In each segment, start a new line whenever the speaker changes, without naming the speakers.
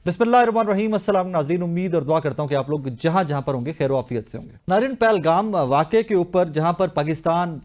बिस्मिल्लाहिर्रहमानिर्रहीम। अस्सलाम नाज़रीन, उम्मीद और दुआ करता हूं कि आप लोग जहां जहां पर होंगे खैर आफियत से होंगे। नाज़रीन, पहलगाम वाक़े के ऊपर जहां पर पाकिस्तान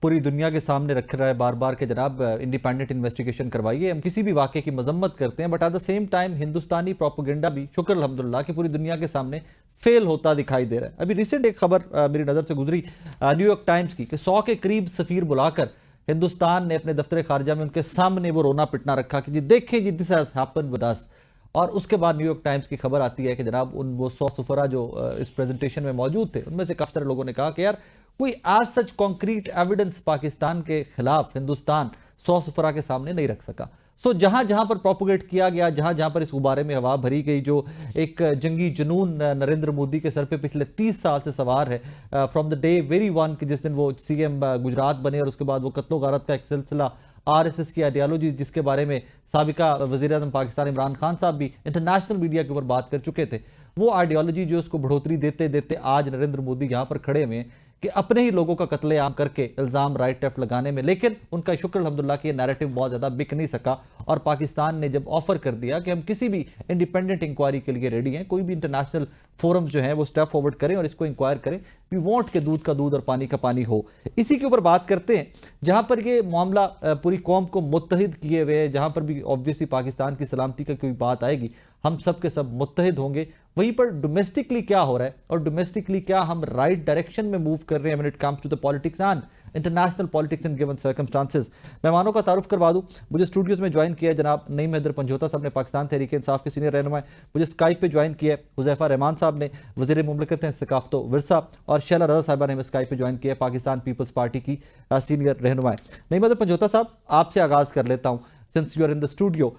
पूरी दुनिया के सामने रख रहा है बार बार के जनाब इंडिपेंडेंट इन्वेस्टिगेशन करवाइए। हम किसी भी वाक़े की मजम्मत करते हैं, but at the same time Hindustani propaganda भी शुक्र अल्हम्दुलिल्लाह कि पूरी दुनिया के सामने फेल होता दिखाई दे रहा है। अभी रिसेंट एक खबर मेरी नज़र से गुजरी न्यूयॉर्क टाइम्स की कि 100 के करीब सफ़ीर बुलाकर हिंदुस्तान ने अपने दफ्तर खारजा में उनके सामने वो रोना पिटना रखा कि जी देखें जी this has happened with us. और उसके बाद न्यूयॉर्क टाइम्स की खबर आती है कि जनाब वो 100 सफरा जो इस प्रेजेंटेशन में मौजूद थे उनमें से काफ़ी सारे लोगों ने कहा कि यार कोई आज सच कॉन्क्रीट एविडेंस पाकिस्तान के खिलाफ हिंदुस्तान 100 सफरा के सामने नहीं रख सका। सो जहां जहां पर प्रोपोगेट किया गया, जहां जहां पर इस गुब्बारे में हवा भरी गई, जो एक जंगी जुनून नरेंद्र मोदी के सर पे पिछले 30 साल से सवार है, from the day very one कि जिस दिन वो सीएम गुजरात बने और उसके बाद वो कत्लो गारत का एक सिलसिला, आरएसएस की आइडियोलॉजी जिसके बारे में साबिका वज़ीर आज़म पाकिस्तान इमरान खान साहब भी इंटरनेशनल मीडिया के ऊपर बात कर चुके थे, वो आइडियोलॉजी जो उसको बढ़ोतरी देते देते आज नरेंद्र मोदी यहाँ पर खड़े हुए कि अपने ही लोगों का कत्लेआम करके इल्ज़ाम राइट लेफ्ट लगाने में। लेकिन उनका शुक्र अल्हम्दुलिल्लाह कि ये नैरेटिव बहुत ज़्यादा बिक नहीं सका और पाकिस्तान ने जब ऑफर कर दिया कि हम किसी भी इंडिपेंडेंट इंक्वायरी के लिए रेडी हैं, कोई भी इंटरनेशनल फोरम्स जो हैं वो स्टेप फॉरवर्ड करें और इसको इंक्वायर करें, वी वांट के दूध का दूध और पानी का पानी हो। इसी के ऊपर बात करते हैं जहां पर ये मामला पूरी कौम को मुत्तहिद किए हुए, जहां पर भी ऑब्वियसली पाकिस्तान की सलामती का कोई बात आएगी हम सब के सब मुत्तहिद होंगे। वहीं पर डोमेस्टिकली क्या हो रहा है और डोमेस्टिकली क्या हम राइट डायरेक्शन में मूव कर रहे हैं when it comes to the politics and international politics in given circumstances. मेहमानों का तारुफ करवा दूं, मुझे स्टूडियोज में ज्वाइन किया है जनाब नईम हैदर पंजोता साहब ने, पाकिस्तान तहरीक इंसाफ के सीनियर रहनुमा। मुझे स्काइप पे ज्वाइन किया है हुज़ैफा रहमान साहब ने, वज़ीर मुमलिकत हैं सकाफ़त विरसा, और शैला रज़ा साहिबा ने स्काइप पे ज्वाइन किया है, पाकिस्तान पीपल्स पार्टी की सीनियर रहनुमा। नईम हैदर पंजोता साहब, आपसे आगाज़ कर लेता हूँ since you are in the studio.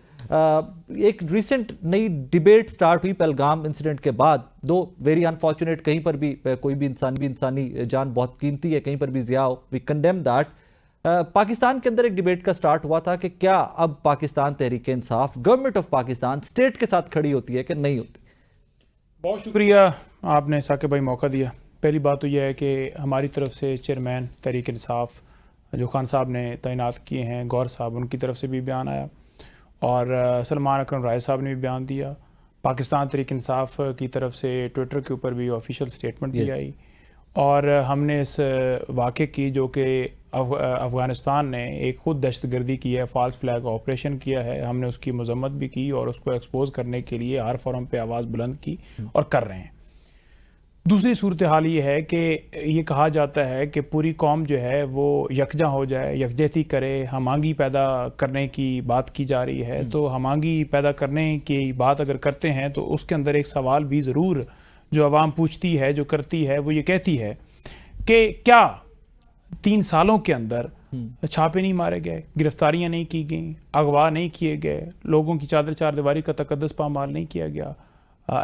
एक रिसेंट नई डिबेट स्टार्ट हुई पहलगाम इंसिडेंट के बाद, दो वेरी अनफॉर्चुनेट, कहीं पर भी कोई भी इंसानी जान बहुत कीमती है, कहीं पर भी ज़िया हो, वी कंडेम दैट। पाकिस्तान के अंदर एक डिबेट का स्टार्ट हुआ था कि क्या अब Pakistan Tehreek Insaf government of Pakistan state के साथ खड़ी होती है कि नहीं होती?
बहुत शुक्रिया आपने साकिब भाई मौका दिया। पहली बात तो यह है कि हमारी तरफ से चेयरमैन तहरीक इंसाफ जो खान साहब ने तैनात किए हैं, गौर साहब, उनकी तरफ से भी बयान आया और सलमान अकरम राय साहब ने भी बयान दिया। पाकिस्तान तहरीक इंसाफ की तरफ से ट्विटर के ऊपर भी ऑफिशियल स्टेटमेंट भी आई और हमने इस वाक़े की जो कि अफ़गानिस्तान ने एक ख़ुद दहशतगर्दी की है, फ़ाल्स फ्लैग ऑपरेशन किया है, हमने उसकी मज़म्मत भी की और उसको एक्सपोज करने के लिए हर फोरम पे आवाज़ बुलंद की और कर रहे हैं। दूसरी सूरत हाल ये है कि ये कहा जाता है कि पूरी कौम जो है वो यकजा हो जाए, यकजहती करे, हमांगी पैदा करने की बात की जा रही है। तो हमांगी पैदा करने की बात अगर करते हैं तो उसके अंदर एक सवाल भी ज़रूर जो आवाम पूछती है, जो करती है, वो ये कहती है कि क्या 3 सालों के अंदर छापे नहीं मारे गए, गिरफ्तारियां नहीं की गई, अगवा नहीं किए गए, लोगों की चादर चार दीवारी का तकद्दस पामाल नहीं किया गया,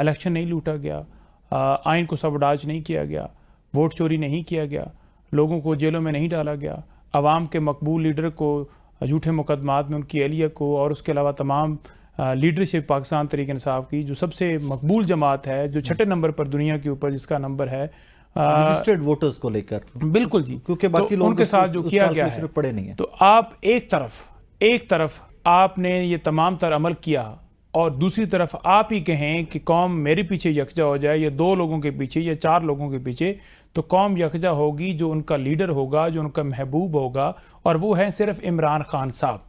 इलेक्शन नहीं लूटा गया, आइन को सबडाज नहीं किया गया, वोट चोरी नहीं किया गया, लोगों को जेलों में नहीं डाला गया, अवाम के मकबूल लीडर को झूठे मुकदमात में उनकी अहलियत को और उसके अलावा तमाम लीडरशिप पाकिस्तान तहरीक इंसाफ की जो सबसे मकबूल जमात है, जो 6ठे नंबर पर दुनिया के ऊपर जिसका नंबर है
रजिस्टर्ड वोटर्स को लेकर,
बिल्कुल जी,
क्योंकि बाकी लोग
उनके साथ जो किया गया है
पड़े नहीं है।
तो आप एक तरफ आपने ये तमाम तर अमल किया और दूसरी तरफ आप ही कहें कि कौम मेरे पीछे यकजा हो जाए, या 2 लोगों के पीछे या 4 लोगों के पीछे, तो कौम यकजा होगी जो उनका लीडर होगा, जो उनका महबूब होगा, और वो है सिर्फ इमरान खान साहब।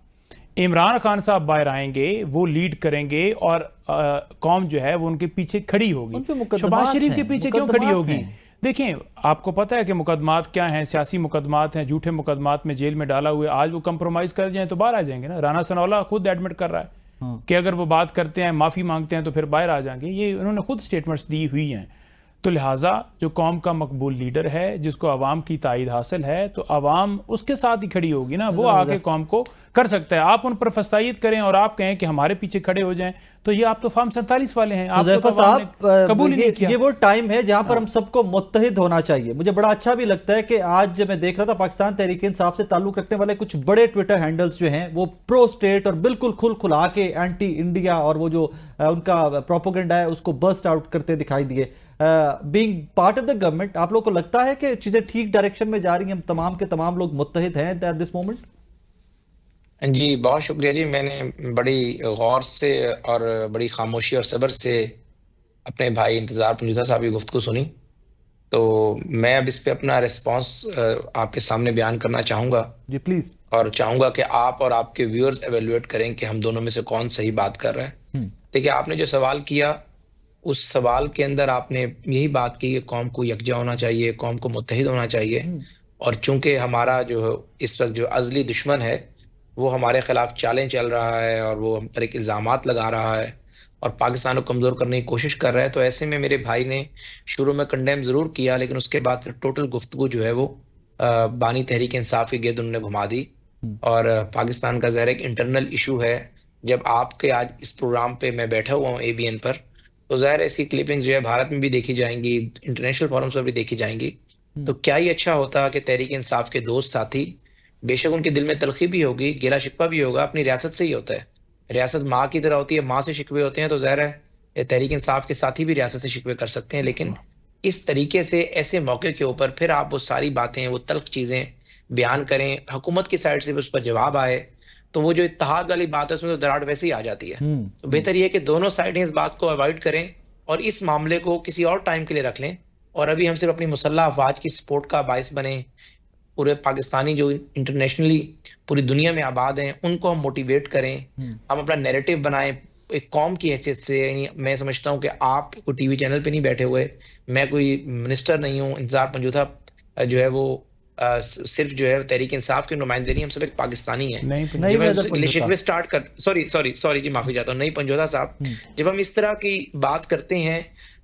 इमरान खान साहब बाहर आएंगे, वो लीड करेंगे और कौम जो है वो उनके पीछे खड़ी होगी। शहबाज शरीफ के पीछे क्यों खड़ी होगी? देखें, आपको पता है कि मुकदमात क्या हैं, सियासी मुकदमात हैं, झूठे मुकदमात में जेल में डाला हुए, आज वो कंप्रोमाइज कर जाएं तो बाहर आ जाएंगे ना। राना सनौला खुद एडमिट कर रहा है कि अगर वो बात करते हैं, माफ़ी मांगते हैं तो फिर बाहर आ जाएंगे। ये उन्होंने खुद स्टेटमेंट्स दी हुई हैं। तो लिहाजा जो कौम का मकबूल लीडर है, जिसको आवाम की तायद हासिल है, तो आवाम उसके साथ ही खड़ी होगी ना, वो आके कौम को कर सकता है। आप उन पर फस्तायत करें और आप कहें कि हमारे पीछे खड़े हो जाएं, तो ये आप तो फार्म 47 वाले हैं, आप तो
साहब
कबूल ही नहीं किया।
ये वो टाइम है जहां पर हम सबको मुत्तहिद होना चाहिए। मुझे बड़ा अच्छा भी लगता है कि आज मैं देख रहा था पाकिस्तान तहरीक इंसाफ से ताल्लुक रखने वाले कुछ बड़े ट्विटर हैंडल्स जो हैं वो प्रो स्टेट और बिल्कुल खुला के एंटी इंडिया और वो जो उनका प्रोपेगेंडा है उसको बर्स्ट आउट करते दिखाई दिए। Being part of the government, आप लोग को लगता है कि चीजें ठीक डायरेक्शन में जा रही हैं, तमाम के तमाम लोग मुत्तहिद हैं एट दिस मोमेंट?
जी, बहुत शुक्रिया जी। मैंने बड़ी गौर से और बड़ी खामोशी और सब्र से अपने भाई इंतज़ार पंजूथा साहब की गुफ्तगू सुनी। तो मैं अब इस पे अपना रिस्पॉन्स आपके सामने बयान करना चाहूँगा
जी प्लीज।
और चाहूँगा कि आप और आपके व्यूअर्स एवेल्युएट करें कि हम दोनों में से कौन सही बात कर रहा है।
हम्म।
देखिए, आपने जो सवाल किया, उस सवाल के अंदर आपने यही बात की कि कौम को यकजा होना चाहिए, कौम को मुत्तहिद होना चाहिए। और चूंकि हमारा जो इस वक्त जो अज़ली दुश्मन है, वो हमारे खिलाफ चालें चल रहा है और वो हम पर एक इल्ज़ामात लगा रहा है और पाकिस्तान को कमज़ोर करने की कोशिश कर रहा है, तो ऐसे में मेरे भाई ने शुरू में कंडेम ज़रूर किया, लेकिन उसके बाद फिर टोटल गुफ्तगू जो है वो बानी तहरीक इंसाफ के गिर्द उन्होंने घुमा दी। और पाकिस्तान का ज़ाहिर एक इंटरनल इशू है। जब आपके आज इस प्रोग्राम पे मैं बैठा हुआ हूँ एबीएन पर, तो ज़ाहिर ऐसी क्लिपिंग्स जो है भारत में भी देखी जाएंगी, इंटरनेशनल फोरम्स पर भी देखी जाएंगी। तो क्या ही अच्छा होता कि तहरीक इंसाफ के दोस्त साथी, बेशक उनके दिल में तलखी भी होगी, गिला शिकवा भी होगा, अपनी रियासत से ही होता है। रियासत माँ की तरह होती है, माँ से शिकवे होते हैं, तो ज़ाहिर है तहरीक इंसाफ के साथी भी रियासत से शिकवे कर सकते हैं। लेकिन इस तरीके से ऐसे मौके के ऊपर फिर आप वो सारी बातें, वो तल्ख चीजें बयान करें, हुकूमत की साइड से भी उस पर जवाब आए, तो वो जो इत्तेहाद वाली बात है उसमें तो दरार वैसे ही आ जाती है। तो बेहतर ये है कि दोनों साइडें इस बात को अवॉइड करें और इस मामले को किसी और टाइम के लिए रख लें। और अभी हम सिर्फ अपनी मुसल्लह अफवाज की सपोर्ट का बाइस बने, पूरे पाकिस्तानी जो इंटरनेशनली पूरी दुनिया में आबाद हैं उनको हम मोटिवेट करें, हम अपना नैरेटिव बनाएं एक कौम की हैसियत से। यानी मैं समझता हूं कि आप कोई टीवी चैनल पे नहीं बैठे हुए, मैं कोई मिनिस्टर नहीं हूं, इंतजार पंजूथा जो है वो सिर्फ जो है तहरीक इंसाफ की नुमाइंदे नहीं, हम सब एक पाकिस्तानी हैं।
नहीं
नहीं, मैं
जब हम शिकवे स्टार्ट कर सॉरी जी, माफी चाहता हूँ, नहीं पंजोधा साहब, जब हम इस तरह की बात करते हैं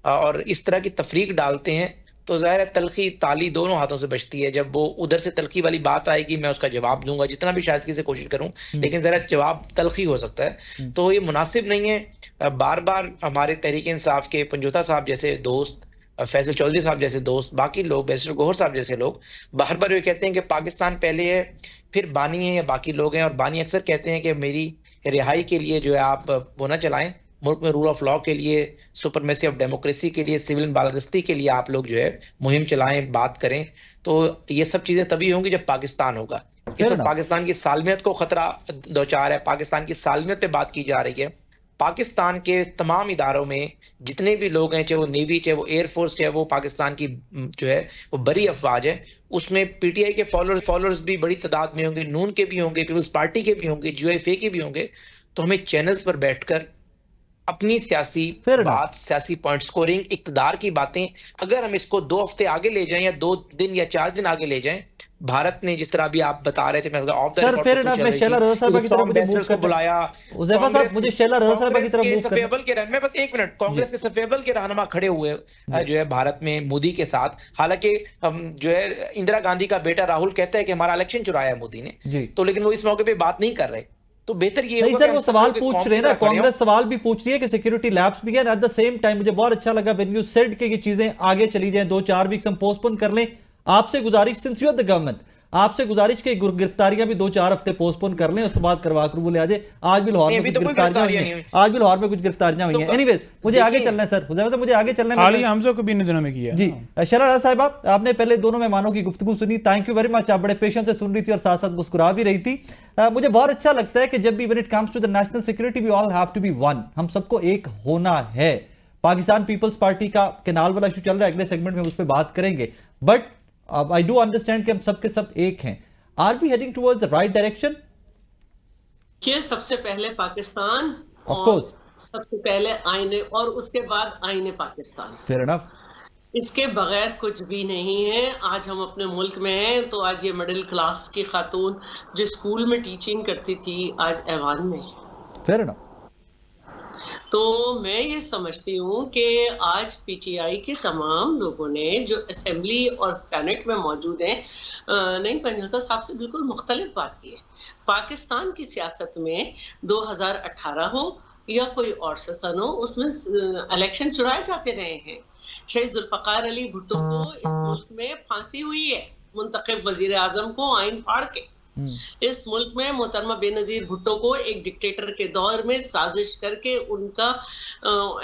और इस तरह की तफरीक डालते हैं, तो जाहिर है तलखी ताली दोनों हाथों से बचती है। जब वो उधर से तलखी वाली बात आएगी, मैं उसका जवाब दूंगा जितना भी शायद से कोशिश करूं, लेकिन जरा जवाब तलखी हो सकता है, तो ये मुनासिब नहीं है। बार बार हमारे तहरीक इंसाफ के पंजोथा साहब जैसे दोस्त, फैसल चौधरी साहब जैसे दोस्त, बाकी लोग, बैरिस्टर गौहर साहब जैसे लोग बार बार ये कहते हैं कि पाकिस्तान पहले है फिर बानी है या बाकी लोग हैं, और बानी अक्सर कहते हैं कि मेरी रिहाई के लिए जो है आप वो ना चलाएं, मुल्क में रूल ऑफ लॉ के लिए, सुपरमेसी ऑफ डेमोक्रेसी के लिए, सिविल बालादस्ती के लिए आप लोग जो है मुहिम चलाएं, बात करें। तो ये सब चीजें तभी होंगी जब पाकिस्तान होगा। इस वक्त पाकिस्तान की सालमियत को खतरा दो चार है, पाकिस्तान की सालमियत पे बात की जा रही है। पाकिस्तान के तमाम इदारों में जितने भी लोग हैं, चाहे वो नेवी, चाहे वो एयरफोर्स, चाहे वो पाकिस्तान की जो है वो बड़ी अफवाज है, उसमें पीटीआई के फॉलोअर्स भी बड़ी तादाद में होंगे, नून के भी होंगे, पीपल्स पार्टी के भी होंगे, यूएफए के भी होंगे। तो हमें चैनल्स पर बैठकर अपनी सियासी बात, सियासी पॉइंट स्कोरिंग, इक्तदार की बातें, अगर हम इसको 2 हफ्ते आगे ले जाएं या 2 दिन या 4 दिन आगे ले जाएं, भारत ने जिस तरह अभी आप बता रहे थे, मैं ऑफ द
सर फिर मैं शैला रज़ा साहब की तरफ मुझे मूव करना
बुलाया,
उज़ैफा साहब मुझे शैला रज़ा साहब की तरफ मूव करना,
सफेबल के मैं बस 1 मिनट, कांग्रेस के सफेबल के रहनुमा खड़े हुए जो है भारत में मोदी के साथ। हालांकि हम जो है इंदिरा गांधी का बेटा राहुल कहता है कि हमारा इलेक्शन चुराया मोदी ने, तो लेकिन वो इस मौके पे बात नहीं कर रहे। तो बेहतर ये
नहीं सर, वो सवाल पूछ रहे हैं ना, कांग्रेस सवाल भी पूछ रही है कि सिक्योरिटी लैब्स भी है। एट द सेम टाइम मुझे बहुत अच्छा लगा व्हेन यू सेड कि ये चीजें आगे चली जाएं, 2-4 वीक्स हम पोस्टपोन कर लें। आपसे गुजारिश, since you are the government, आपसे गुजारिश कि गिरफ्तारियां भी 2-4 हफ्ते पोस्टपोन कर लें, उसके बाद करवा कर बोले आ जाए। आज भी लाहौर में कुछ गिरफ्तारियां हुई हैं, आज भी लाहौर में कुछ गिरफ्तारियां हुई हैं। एनीवेज मुझे आगे चलना है सर, हुज़ैफा साहब मुझे आगे चलना है।
हाल ही हमसे को भी इन दिनों में किया
जी। शैला रज़ा साहिबा, आपने पहले दोनों मेहमानों की गुफ्तगू सुनी, थैंक यू वेरी मच। आप बड़े पेशेंस से सुन रही थी और साथ साथ मुस्कुरा भी रही थी। मुझे बहुत अच्छा लगता है कि जब भी when it comes to the national security we all have to be one, हम सबको एक होना है। पाकिस्तान पीपल्स पार्टी का केनाल वाला इशू चल रहा है, अगले सेगमेंट में उस पर बात करेंगे, बट आई डू अंडरस्टैंड कि हम सबके सब एक हैं। Are we heading towards the right direction?
ये सबसे पहले पाकिस्तान,
ऑफ कोर्स
सबसे पहले आईने, और उसके बाद आईने पाकिस्तान।
फेयर इनफ,
इसके बगैर कुछ भी नहीं है। आज हम अपने मुल्क में हैं, तो आज ये मिडिल क्लास की खातून जो स्कूल में टीचिंग करती थी आज ऐवान में।
Fair enough.
तो मैं ये समझती हूँ कि आज पीटीआई के तमाम लोगों ने जो असेंबली और सेनेट में मौजूद हैं, नहीं, पंजोथा साहब से बिल्कुल मुख्तलिफ बात की है। पाकिस्तान की सियासत में 2018 हो या कोई और सेशन हो, उसमें इलेक्शन चुराए जाते रहे हैं। शहीद जुल्फकार अली भुट्टो को इस मुल्क में फांसी हुई है, मुंतखब वजीर आजम को आइन फाड़ के। इस मुल्क में मोहतरमा बेनजीर भुट्टो को एक डिक्टेटर के दौर में साजिश करके उनका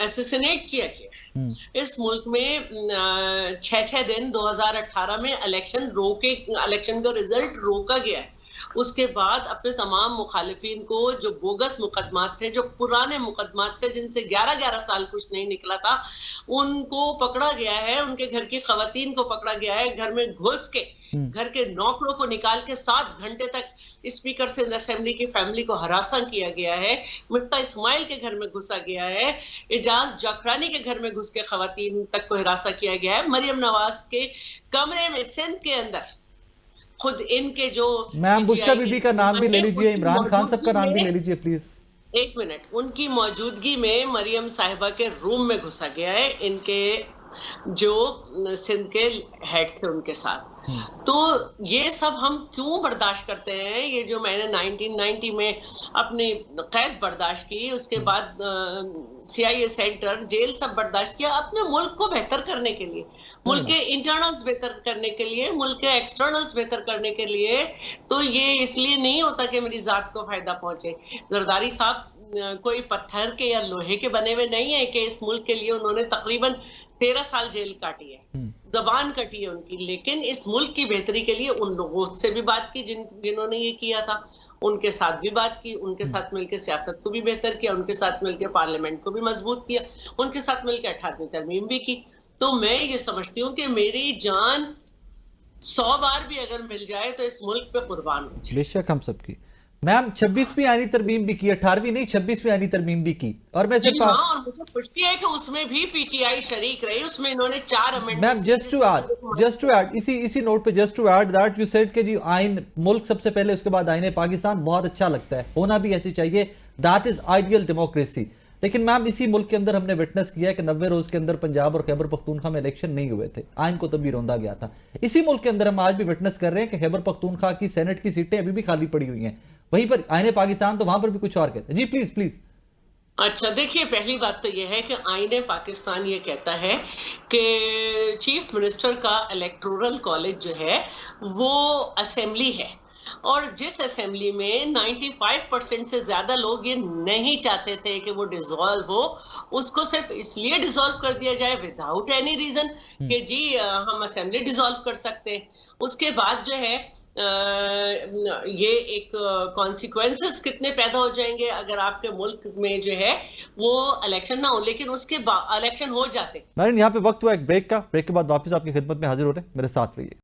एसेसिनेट किया गया। इस मुल्क में 6 दिन 2018 में इलेक्शन का रिजल्ट रोका गया है, उसके बाद अपने तमाम मुखालिफिन को, जो बोगस मुकदमात थे, जो पुराने मुकदमात थे जिनसे 11-11 साल कुछ नहीं निकला था, उनको पकड़ा गया है। उनके घर की खवातीन को पकड़ा गया है, घर में घुस के घर के नौकरों को निकाल के 7 घंटे तक स्पीकर सिंध असेंबली की फैमिली को हरासा किया गया है। मिफ्ता इस्माइल के घर में घुसा गया है, एजाज जाखरानी के घर में घुस के खवातीन तक को हरासा किया गया है। मरियम नवाज के कमरे में सिंध के अंदर खुद इनके जो
मैम बुशरा बीबी का नाम भी ले लीजिए, इमरान खान साहब का नाम भी ले लीजिए प्लीज।
एक मिनट, उनकी मौजूदगी में मरियम साहिबा के रूम में घुसा गया है, इनके जो सिंध के हेड थे उनके साथ। तो ये सब हम क्यों बर्दाश्त करते हैं? ये जो मैंने 1990 में अपनी कैद बर्दाश्त की, उसके बाद CIA सेंटर, जेल सब बर्दाश्त किया अपने मुल्क को बेहतर करने के लिए, मुल्क के इंटरनल्स बेहतर करने के लिए, मुल्क के एक्सटर्नल्स बेहतर करने के लिए। तो ये इसलिए नहीं होता कि मेरी जात को फायदा पहुंचे। जरदारी साहब कोई पत्थर के या लोहे के बने हुए नहीं है कि इस मुल्क के लिए उन्होंने तकरीबन 13 साल जेल काटी है, जबान कटी है उनकी, लेकिन इस मुल्क की बेहतरी के लिए उन लोगों से भी बात की जिन्होंने ये किया था, उनके साथ भी बात की, उनके साथ मिलकर सियासत को भी बेहतर किया, उनके साथ मिलकर पार्लियामेंट को भी मजबूत किया, उनके साथ मिलकर 18वीं तरमीम भी की। तो मैं ये समझती हूँ कि मेरी जान 100 बार भी अगर मिल जाए तो इस मुल्क पे कुर्बान हो जाए।
बेशक हम सबकी। मैम 26वीं आईनी तरमीम भी की, 18वीं नहीं 26वीं आईनी तरमीम भी की, और मैं सिर्फ
और मुझे खुशी है कि उसमें भी PTI शरीक रही, उसमें इन्होंने 4 amendment.
Ma'am just to add इसी नोट पे just to add that you said कि जी आइन मुल्क सबसे पहले, उसके बाद आईने पाकिस्तान बहुत अच्छा लगता है, होना भी ऐसी चाहिए, दैट इज आइडियल डेमोक्रेसी। लेकिन मैम इसी मुल्क के अंदर हमने विटनेस किया है कि 90 रोज के अंदर पंजाब और खैबर पख्तूनख्वा में इलेक्शन नहीं हुए थे, आइन को तभी रोंदा गया था। इसी मुल्क के अंदर हम आज भी विटनेस कर रहे हैं कि खैबर पख्तूनख्वा की सेनेट की सीटें अभी भी खाली पड़ी हुई हैं, वहीं पर आईने पाकिस्तान तो वहां पर भी कुछ और कहते हैं। जी प्लीज प्लीज।
अच्छा, देखिए, पहली बात तो यह है कि आईने पाकिस्तान ये कहता है कि चीफ मिनिस्टर का इलेक्टोरल कॉलेज जो है वो असेंबली है, और जिस असेंबली में 95% से ज्यादा लोग ये नहीं चाहते थे कि वो डिसॉल्व हो, उसको सिर्फ इसलिए डिसॉल्व कर दिया जाए विदाउट एनी रीजन कि जी हम असेंबली डिसॉल्व कर सकते हैं। उसके बाद जो है ये एक कॉन्सिक्वेंसेस कितने पैदा हो जाएंगे अगर आपके मुल्क में जो है वो इलेक्शन ना हो, लेकिन उसके बाद इलेक्शन हो जाते।
नारिन यहाँ पे वक्त हुआ एक ब्रेक का, ब्रेक के बाद वापस आपकी खिदमत में हाजिर हो रहे हैं, मेरे साथ रहिए।